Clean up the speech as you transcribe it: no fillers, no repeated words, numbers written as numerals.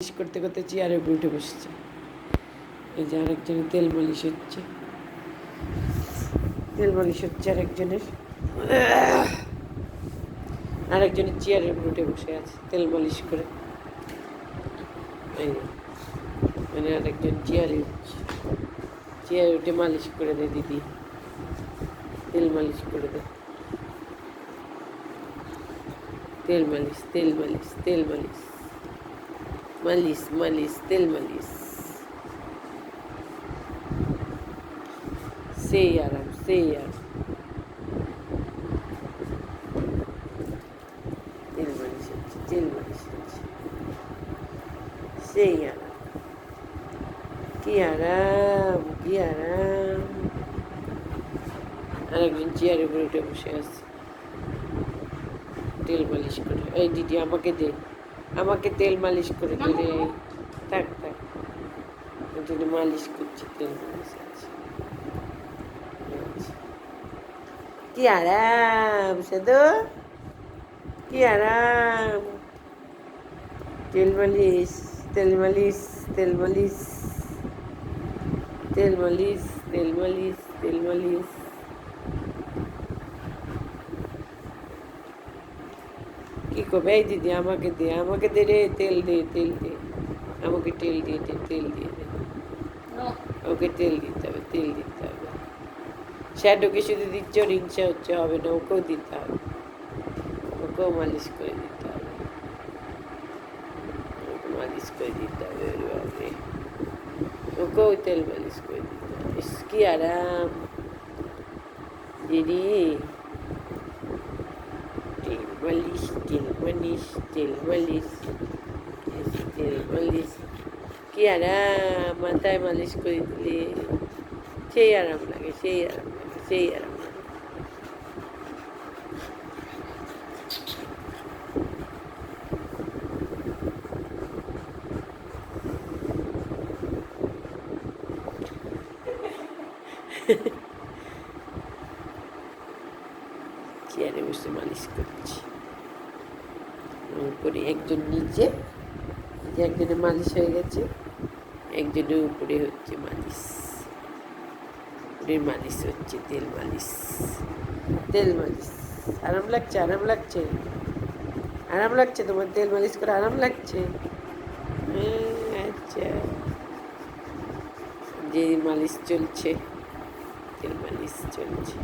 মালিশ করতে করতে চেয়ারে উপরে উঠে বসেছে। এই যে আরেকজনের তেল মালিশ হচ্ছে, তেল মালিশ হচ্ছে আরেকজনের চেয়ারের উপরে উঠে বসে আছে তেল মালিশ করে। এই মানে আরেকজন চেয়ারে উঠছে, চেয়ারে উঠে মালিশ করে দে দিদি, তেল মালিশ করে দে, তেল মালিশ তেল মালিশ তেল মালিশ মালিশ মালিশ তেল মালিশ, সেই আরাম সেই আরাম। তেল মালিশ হচ্ছে, তেল মালিশ হচ্ছে, সেই আরাম, কি আরাম কি আরাম। আর একজন চেয়ারের উপরে উঠে বসে আছে তেল মালিশ করে। এই দিদি আমাকে দে, আমাকে তেল মালিশ করে দে রে। থাক থাক, ওই জন্য মালিশ করছি, তেল মালিশ আছে। কি আরাম সাধু, কি আরাম। তেল মালিশ তেল মালিশ তেল মালিশ তেল মালিশ তেল মালিশ তেল মালিশ। কি করবে? এই দিদি আমাকে দে রে, তেল দে তেল দে, আমাকে তেল দিয়ে দে, তেল দিয়ে দে, ওকে তেল দিতে হবে, তেল দিতে হবে। শ্যাডোকে শুধু দিচ্ছ, হিংসা হচ্ছে, হবে না, ওকেও দিতে হবে, ওকেও মালিশ করে দিতে হবে, ওকে মালিশ করে দিতে হবে, ওকেও তেল মালিশ করে দিতে হবে। কি আরাম দিদি। তেল মালিশ তেল মালিশ তেল মালিশ তেল মালিশ, কি আরাম। মাথায় মালিশ করে দিলে সেই আরাম লাগে, সেই আরাম লাগে, সেই আরাম লাগে। চেয়ারে বসে মালিশ করছি উপরে, একজন নিচে, একজনের মালিশ হয়ে গেছে, একজনের উপরে হচ্ছে মালিশ, উপরের মালিশ হচ্ছে তেল মালিশ, তেল মালিশ। আরাম লাগছে, আরাম লাগছে, আরাম লাগছে তোমার তেল মালিশ করে আরাম লাগছে? আচ্ছা, যে মালিশ চলছে, তেল মালিশ চলছে।